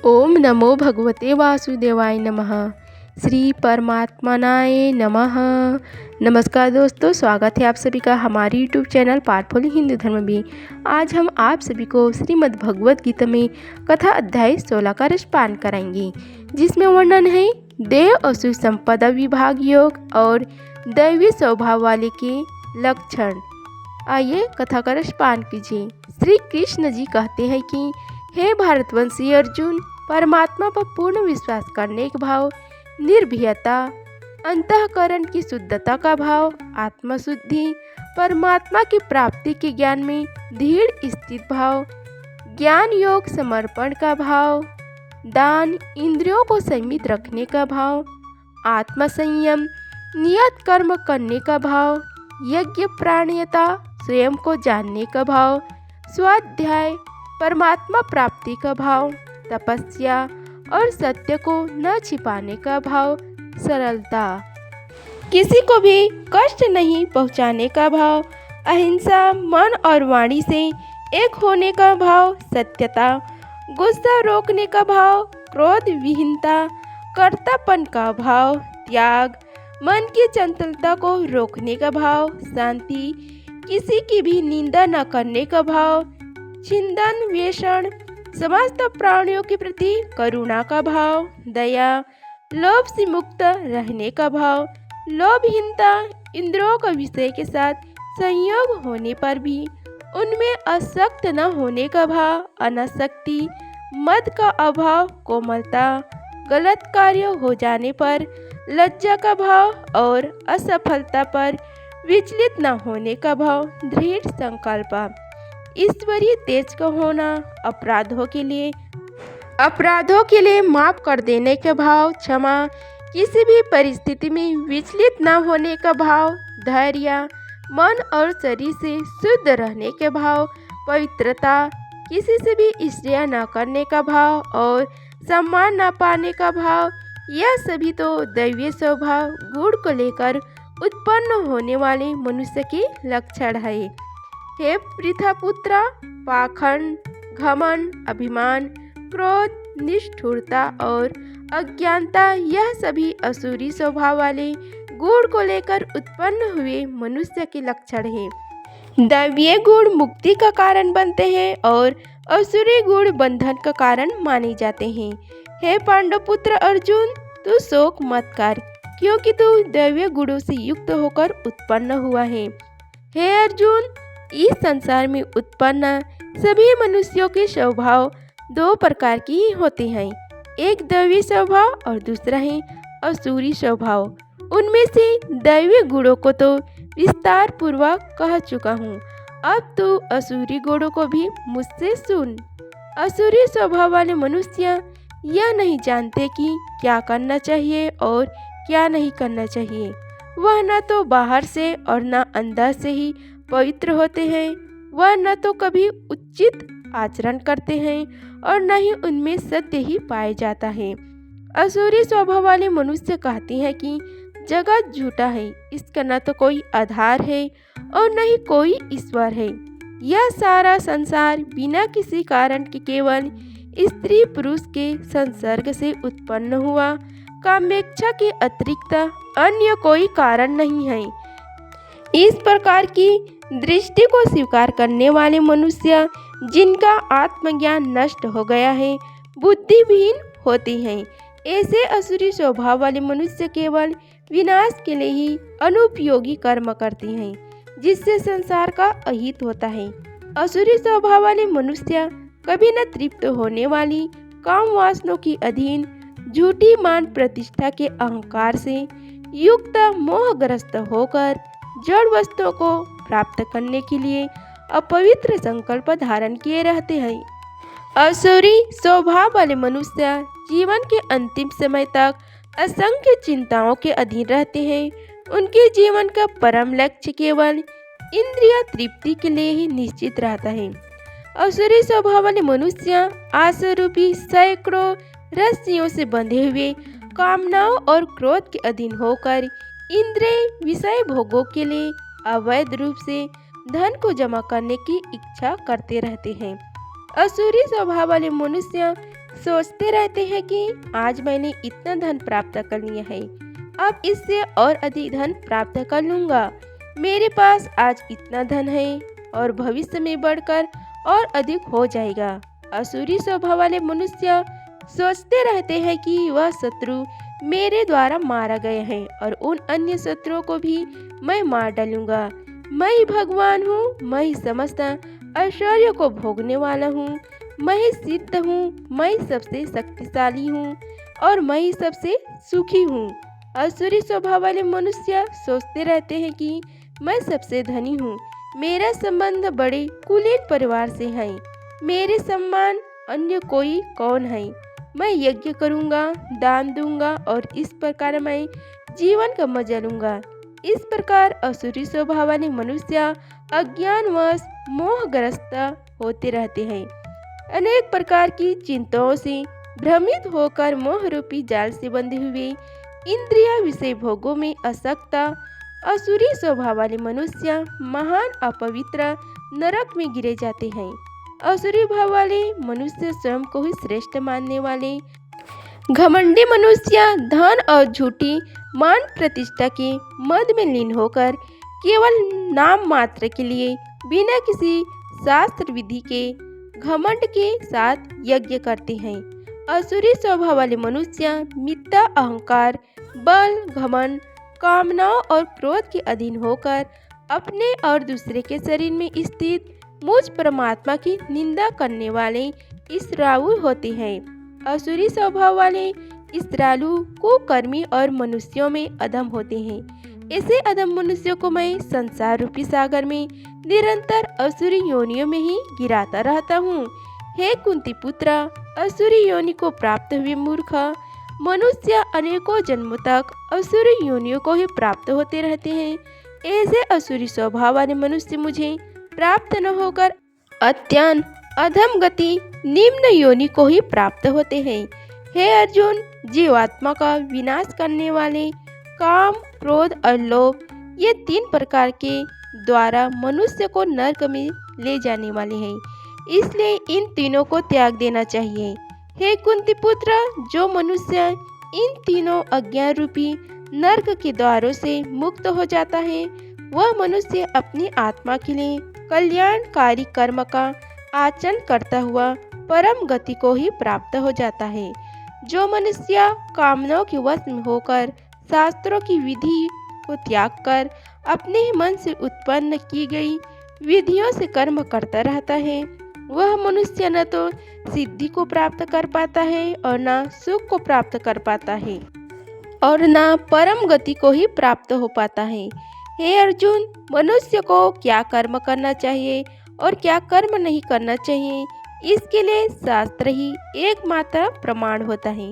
ओम नमो भगवते वासुदेवाय नमः। श्री परमात्मनाय नमः। नमस्कार दोस्तों, स्वागत है आप सभी का हमारे यूट्यूब चैनल पावरफुल हिंदू धर्म में। आज हम आप सभी को श्रीमद् भगवत गीता में कथा अध्याय 16 का रसपान कराएंगे, जिसमें वर्णन है देव असुर संपदा विभाग योग और दैवी स्वभाव वाले के लक्षण। आइए कथा का रसपान कीजिए। श्री कृष्ण जी कहते हैं कि हे भारतवंशी अर्जुन, परमात्मा पर पूर्ण विश्वास करने का भाव, निर्भयता, अंतःकरण की शुद्धता का भाव, आत्मशुद्धि, परमात्मा की प्राप्ति के ज्ञान में दृढ़ स्थित भाव, ज्ञान योग समर्पण का भाव, दान, इंद्रियों को संयमित रखने का भाव, आत्मसंयम, नियत कर्म करने का भाव, यज्ञ प्राणीयता, स्वयं को जानने का भाव, स्वाध्याय, परमात्मा प्राप्ति का भाव, तपस्या और सत्य को न छिपाने का भाव, सरलता, किसी को भी कष्ट नहीं पहुंचाने का भाव, अहिंसा, मन और वाणी से एक होने का भाव, सत्यता, गुस्सा रोकने का भाव, क्रोध विहीनता, कर्तापन का भाव, त्याग, मन की चंचलता को रोकने का भाव, शांति, किसी की भी निंदा न करने का भाव, छिंदन व्यसन, समस्त प्राणियों के प्रति करुणा का भाव, दया, लोभ से मुक्त रहने का भाव, लोभहीनता, इंद्रियों का विषय के साथ संयोग होने पर भी उनमें आसक्त न होने का भाव, अनासक्ति, मद का अभाव, कोमलता, गलत कार्य हो जाने पर लज्जा का भाव और असफलता पर विचलित न होने का भाव, दृढ़ संकल्प, ईश्वरीय तेज का होना, अपराधों के लिए माफ कर देने का भाव, क्षमा, किसी भी परिस्थिति में विचलित न होने का भाव, धैर्य, मन और शरीर से शुद्ध रहने के भाव, पवित्रता, किसी से भी ईर्ष्या न करने का भाव और सम्मान न पाने का भाव। यह सभी तो दैवीय स्वभाव गुण को लेकर उत्पन्न होने वाले मनुष्य के लक्षण है। हे पृथापुत्रा, पाखंड, घमंड, अभिमान, क्रोध, निष्ठुरता और अज्ञानता, यह सभी असुरी स्वभाव वाले गुण को लेकर उत्पन्न हुए मनुष्य के लक्षण हैं। दैवीय गुण मुक्ति का कारण बनते हैं और असुरी गुण बंधन का कारण माने जाते हैं। हे पांडवपुत्र अर्जुन, तू शोक मत कर, क्योंकि तू दैवीय गुणों से युक्त होकर उत्पन्न हुआ है। हे अर्जुन, इस संसार में उत्पन्न सभी मनुष्यों के स्वभाव दो प्रकार के ही होते हैं, एक दैवी स्वभाव और दूसरा है असुरी स्वभाव। उनमें से दैवी गुणों को तो विस्तार पूर्वक कह चुका हूँ, अब तू असुरी गुणों को भी मुझसे सुन। असुरी स्वभाव वाले मनुष्य यह नहीं जानते कि क्या करना चाहिए और क्या नहीं करना चाहिए। वह न तो बाहर से और न अंदर से ही पवित्र होते हैं, वह न तो कभी उचित आचरण करते हैं और न ही उनमें सत्य ही पाया जाता है। असुरी स्वभाव वाले मनुष्य कहते हैं कि जगत झूठा है, इसका न तो कोई आधार है और न ही कोई ईश्वर है। यह सारा संसार बिना किसी कारण के केवल स्त्री पुरुष के संसर्ग से उत्पन्न हुआ, कामेच्छा के अतिरिक्त अन्य कोई कारण नहीं है। इस प्रकार की दृष्टि को स्वीकार करने वाले मनुष्य, जिनका आत्मज्ञान नष्ट हो गया है, बुद्धिहीन होते हैं। ऐसे असुरी स्वभाव वाले मनुष्य केवल विनाश के लिए ही अनुपयोगी कर्म करते हैं, जिससे संसार का अहित होता है। असुरी स्वभाव वाले मनुष्य कभी न तृप्त होने वाली काम वासनों की अधीन, झूठी मान प्रतिष्ठा के अहंकार से युक्त मोहग्रस्त होकर जड़ वस्तुओं को प्राप्त करने के लिए अपवित्र संकल्प धारण किए रहते हैं। असुरी स्वभाव वाले मनुष्य जीवन के अंतिम समय तक असंख्य चिंताओं के अधीन रहते हैं। उनके जीवन का परम लक्ष्य केवल इंद्रिय तृप्ति के लिए ही निश्चित रहता है। असुरी स्वभाव वाले मनुष्य आसरूपी सैकड़ों रस्सियों से बंधे हुए कामनाओं और क्रोध के अधीन होकर इंद्रिय विषय भोगों के लिए अवैध रूप से धन को जमा करने की इच्छा करते रहते हैं। असुरी स्वभाव वाले मनुष्य सोचते रहते हैं कि आज मैंने इतना धन प्राप्त कर लिया है, अब इससे और अधिक धन प्राप्त कर लूँगा। मेरे पास आज इतना धन है और भविष्य में बढ़कर और अधिक हो जाएगा। असुरी स्वभाव वाले मनुष्य सोचते रहते हैं कि वह शत्रु मेरे द्वारा मारा गया है और उन अन्य शत्रुओं को भी मैं मार डालूंगा। मैं ही भगवान हूँ, मैं ही समस्त ऐश्वर्य को भोगने वाला हूँ, मैं ही सिद्ध हूँ, मैं ही सबसे शक्तिशाली हूँ और मैं ही सबसे सुखी हूँ। असुरी स्वभाव वाले मनुष्य सोचते रहते हैं कि मैं सबसे धनी हूँ, मेरा संबंध बड़े कुलीन परिवार से है, मेरे सम्मान अन्य कोई कौन है। मैं यज्ञ करूँगा, दान दूंगा और इस प्रकार मैं जीवन का मजा लूँगा। इस प्रकार असुरी स्वभाव वाले मनुष्य अज्ञानवश मोहग्रस्त होते रहते हैं। अनेक प्रकार की चिंताओं से भ्रमित होकर मोह रूपी जाल से बंधे हुए इंद्रिय विषय भोगों में आसक्त असुरी स्वभाव वाले मनुष्य महान अपवित्र नरक में गिरे जाते हैं। असुरी भाव वाले मनुष्य स्वयं को ही श्रेष्ठ मानने वाले घमंडी मनुष्य धन और झूठी मान प्रतिष्ठा के मद में लीन होकर केवल नाम मात्र के लिए बिना किसी शास्त्र विधि के घमंड के साथ यज्ञ करते हैं। असुरी स्वभाव वाले मनुष्य मिथ्या अहंकार, बल, घमंड, कामनाओं और क्रोध के अधीन होकर अपने और दूसरे के शरीर में स्थित मुझ परमात्मा की निंदा करने वाले इसरालु होते हैं। असुरी स्वभाव वाले इसरालु कुकर्मी और मनुष्यों में अधम होते हैं। ऐसे अधम मनुष्यों को मैं संसार रूपी सागर में निरंतर असुरी योनियों में ही गिराता रहता हूँ। हे कुंती पुत्र, असुरी योनि को प्राप्त हुए मूर्ख मनुष्य अनेकों जन्मों तक असुरी योनियों को ही प्राप्त होते रहते हैं। ऐसे असुरी स्वभाव वाले मनुष्य मुझे प्राप्त न होकर अत्यंत अधम गति निम्न योनि को ही प्राप्त होते हैं। हे अर्जुन, जीवात्मा का विनाश करने वाले काम, क्रोध और लोभ ये 3 प्रकार के द्वारा मनुष्य को नरक में ले जाने वाले हैं, इसलिए इन तीनों को त्याग देना चाहिए। हे कुंती पुत्र, जो मनुष्य इन तीनों अज्ञान रूपी नरक के द्वारों से मुक्त हो जाता है, वह मनुष्य अपनी आत्मा के लिए कल्याणकारी कर्म का आचरण करता हुआ परम गति को ही प्राप्त हो जाता है। जो मनुष्य कामनाओं के वश में होकर शास्त्रों की विधि को त्याग कर अपने ही मन से उत्पन्न की गई विधियों से कर्म करता रहता है, वह मनुष्य न तो सिद्धि को प्राप्त कर पाता है और न सुख को प्राप्त कर पाता है और न परम गति को ही प्राप्त हो पाता है। हे अर्जुन, मनुष्य को क्या कर्म करना चाहिए और क्या कर्म नहीं करना चाहिए, इसके लिए शास्त्र ही एकमात्र प्रमाण होता है।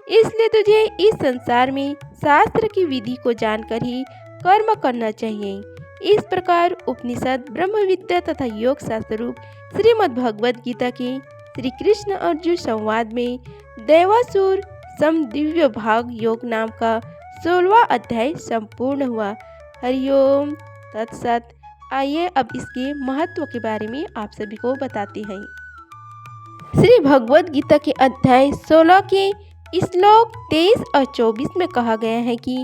इसलिए तुझे इस संसार में शास्त्र की विधि को जानकर ही कर्म करना चाहिए। इस प्रकार उपनिषद, ब्रह्म विद्या तथा योग शास्त्र रूप श्रीमद् भगवद गीता के श्री कृष्ण अर्जुन संवाद में दैवासुर समदिव्य भाग योग नाम का 16वां अध्याय संपूर्ण हुआ। हरिओम तत्सत। आइए अब इसके महत्व के बारे में आप सभी को बताते हैं। श्री भगवद गीता के अध्याय 16 के श्लोक 23 और 24 में कहा गया है कि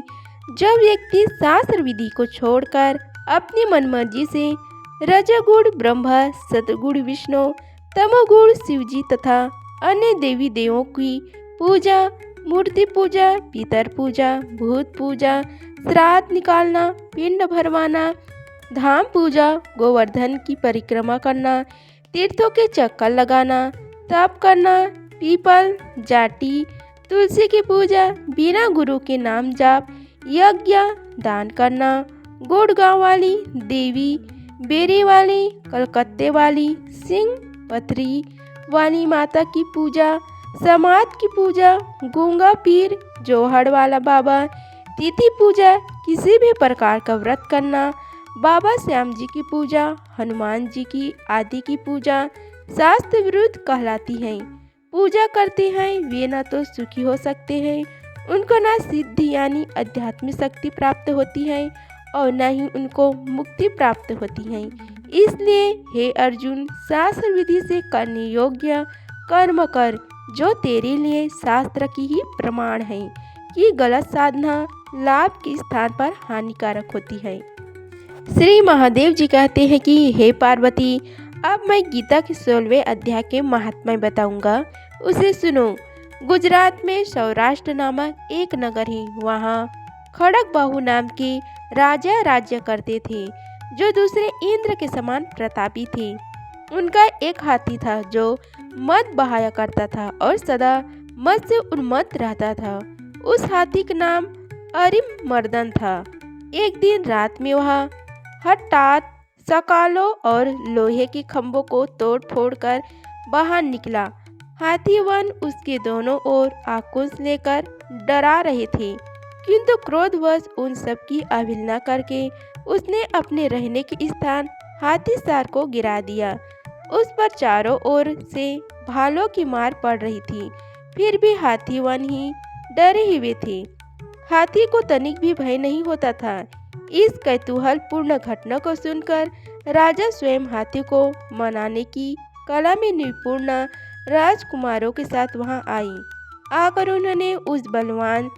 जब व्यक्ति शास्त्र विधि को छोड़कर अपनी मनमर्जी से रजोगुण ब्रह्मा, सतगुण विष्णु, तमोगुण शिवजी तथा अन्य देवी देवों की पूजा, मूर्ति पूजा, पितर पूजा, भूत पूजा, श्राद्ध निकालना, पिंड भरवाना, धाम पूजा, गोवर्धन की परिक्रमा करना, तीर्थों के चक्कर लगाना, तप करना, पीपल, जाटी, तुलसी की पूजा, बिना गुरु के नाम जाप, यज्ञ, दान करना, गुड़गांव वाली देवी, बेरी वाली, कलकत्ते वाली, सिंह पथरी वाली माता की पूजा, समाध की पूजा, गूंगा पीर, जोहड़ वाला बाबा, तिथि पूजा, किसी भी प्रकार का व्रत करना, बाबा श्याम जी की पूजा, हनुमान जी की आदि की पूजा शास्त्र विरुद्ध कहलाती है। पूजा करते हैं वे न तो सुखी हो सकते हैं, उनको न सिद्धि यानी आध्यात्मिक शक्ति प्राप्त होती है और न ही उनको मुक्ति प्राप्त होती है। इसलिए हे अर्जुन, शास्त्र विधि से करने योग्य कर्म कर, जो तेरे लिए शास्त्र की ही प्रमाण है कि गलत साधना लाभ के स्थान पर हानिकारक होती है। श्री महादेव जी कहते हैं कि हे पार्वती, अब मैं गीता के 16वें अध्याय के महात्म्य बताऊंगा, उसे सुनो। गुजरात में सौराष्ट्र नामक एक नगर है। वहाँ खड़गबाहु नाम के राजा राज्य करते थे, जो दूसरे इंद्र के समान प्रतापी थे। उनका एक हाथी था जो मद बहाया करता था और सदा मद से उन्मत्त रहता था। उस हाथी का नाम अरिमर्दन था। एक दिन रात में वह हठात सकालों और लोहे के खंभों को तोड़ फोड़ कर बाहर निकला। हाथी वन उसके दोनों ओर आक्रोश लेकर डरा रहे थे, किंतु क्रोधवश उन सब की अवहेलना करके उसने अपने रहने के स्थान हाथीसार को गिरा दिया। उस पर चारों ओर से भालों की मार पड़ रही थी, फिर भी हाथी वन ही डरे हुए थे। हाथी को तनिक भी भय नहीं होता था। इस कौतूहलपूर्ण घटना को सुनकर राजा स्वयं हाथी को मनाने की कला में निपुण राजकुमारों के साथ वहां आई। आकर उन्होंने उस बलवान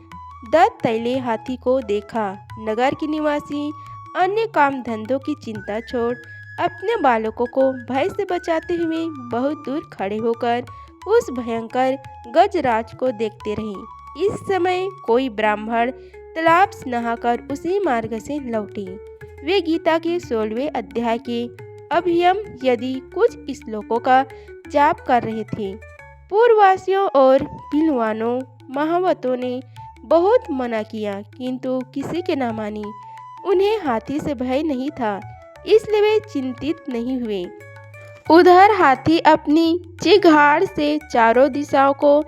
दंतैले हाथी को देखा। नगर के निवासी अन्य काम धंधों की चिंता छोड़ अपने बालकों को भय से बचाते हुए बहुत दूर खड़े होकर उस भयंकर गजराज को देखते रहे। इस समय कोई ब्राह्मण तालाब से नहाकर उसी मार्ग से लौटे। वे गीता के 16वें अध्याय के अभियम यदि कुछ श्लोकों का जाप कर रहे थे। पूर्ववासियों और पिलवानों महावतों ने बहुत मना किया, किंतु किसी के न मानी। उन्हें हाथी से भय नहीं था, इसलिए वे चिंतित नहीं हुए। उधर हाथी अपनी चिघाड़ से चारों दिशाओं को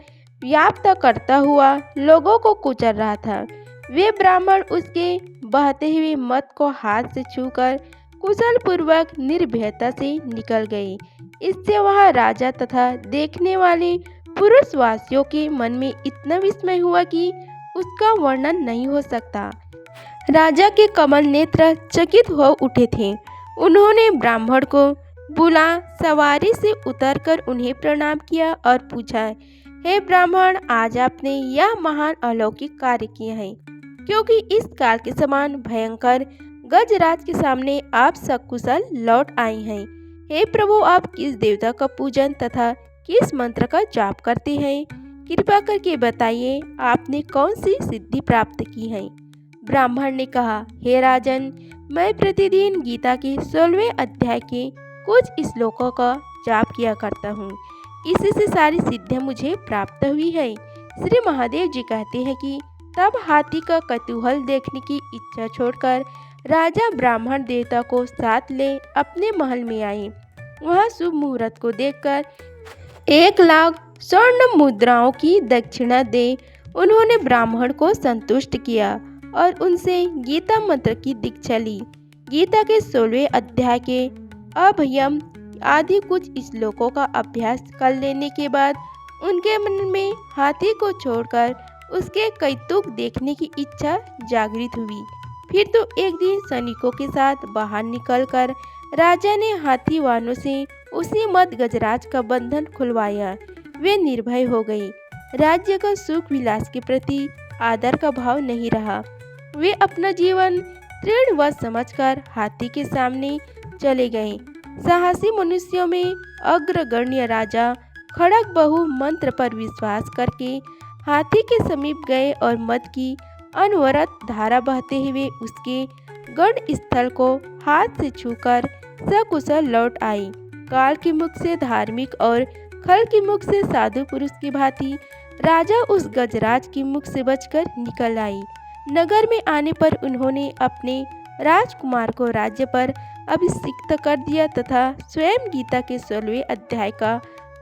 व्याप्त करता हुआ लोगों को कुचल रहा था। वे ब्राह्मण उसके बहते हुए मद को हाथ से छूकर कुशल पूर्वक निर्भयता से निकल गए। इससे वह राजा तथा देखने वाले पुरुषवासियों के मन में इतना विस्मय हुआ कि उसका वर्णन नहीं हो सकता। राजा के कमल नेत्र चकित हो उठे थे। उन्होंने ब्राह्मण को बुला सवारी से उतरकर उन्हें प्रणाम किया और पूछा, हे ब्राह्मण, आज आपने यह महान अलौकिक कार्य किया है, क्योंकि इस काल के समान भयंकर गजराज के सामने आप सकुशल लौट आए हैं। हे प्रभु, आप किस देवता का पूजन तथा किस मंत्र का जाप करते हैं? कृपा करके बताइए, आपने कौन सी सिद्धि प्राप्त की है? ब्राह्मण ने कहा, हे राजन, मैं प्रतिदिन गीता के 16वें अध्याय के कुछ श्लोकों का जाप किया करता हूँ। इसी से सारी सिद्धियाँ मुझे प्राप्त हुई है। श्री महादेव जी कहते हैं कि तब हाथी का कौतूहल देखने की इच्छा छोड़कर राजा ब्राह्मण देवता को साथ ले अपने महल में आए। वहाँ शुभ मुहूर्त को देखकर 1,00,000 स्वर्ण मुद्राओं की दक्षिणा दे उन्होंने ब्राह्मण को संतुष्ट किया और उनसे गीता मंत्र की दीक्षा ली। गीता के 16वें अध्याय के अभयम आदि कुछ श्लोकों का अभ्यास कर लेने के बाद उनके मन में हाथी को छोड़कर उसके कौतुक देखने की इच्छा जागृत हुई। फिर तो एक दिन सैनिकों के साथ बाहर निकलकर राजा ने हाथी वालों से उसी मद गजराज का बंधन खुलवाया। वे निर्भय हो गए। राज्य का सुख विलास के प्रति आदर का भाव नहीं रहा। वे अपना जीवन तृणवत समझकर हाथी के सामने चले गए। साहसी मनुष्यों में अग्रगण्य राजा खड़गबाहु मंत्र पर विश्वास करके हाथी के समीप गए और मद की अनवरत धारा बहते हुए उसके गढ़ स्थल को हाथ से छूकर सकुशल लौट आए। काल के मुख से धार्मिक और खल के मुख से साधु पुरुष की भांति राजा उस गजराज के मुख से बचकर निकल आई। नगर में आने पर उन्होंने अपने राजकुमार को राज्य पर अभिषिक्त कर दिया तथा स्वयं गीता के 16वें अध्याय का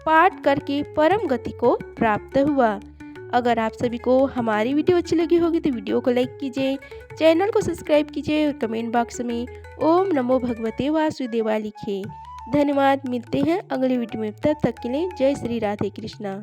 पाठ करके परम गति को प्राप्त हुआ। अगर आप सभी को हमारी वीडियो अच्छी लगी होगी तो वीडियो को लाइक कीजिए, चैनल को सब्सक्राइब कीजिए और कमेंट बॉक्स में ओम नमो भगवते वासुदेवाय लिखिए। धन्यवाद। मिलते हैं अगले वीडियो में, तब तक के लिए जय श्री राधे कृष्णा।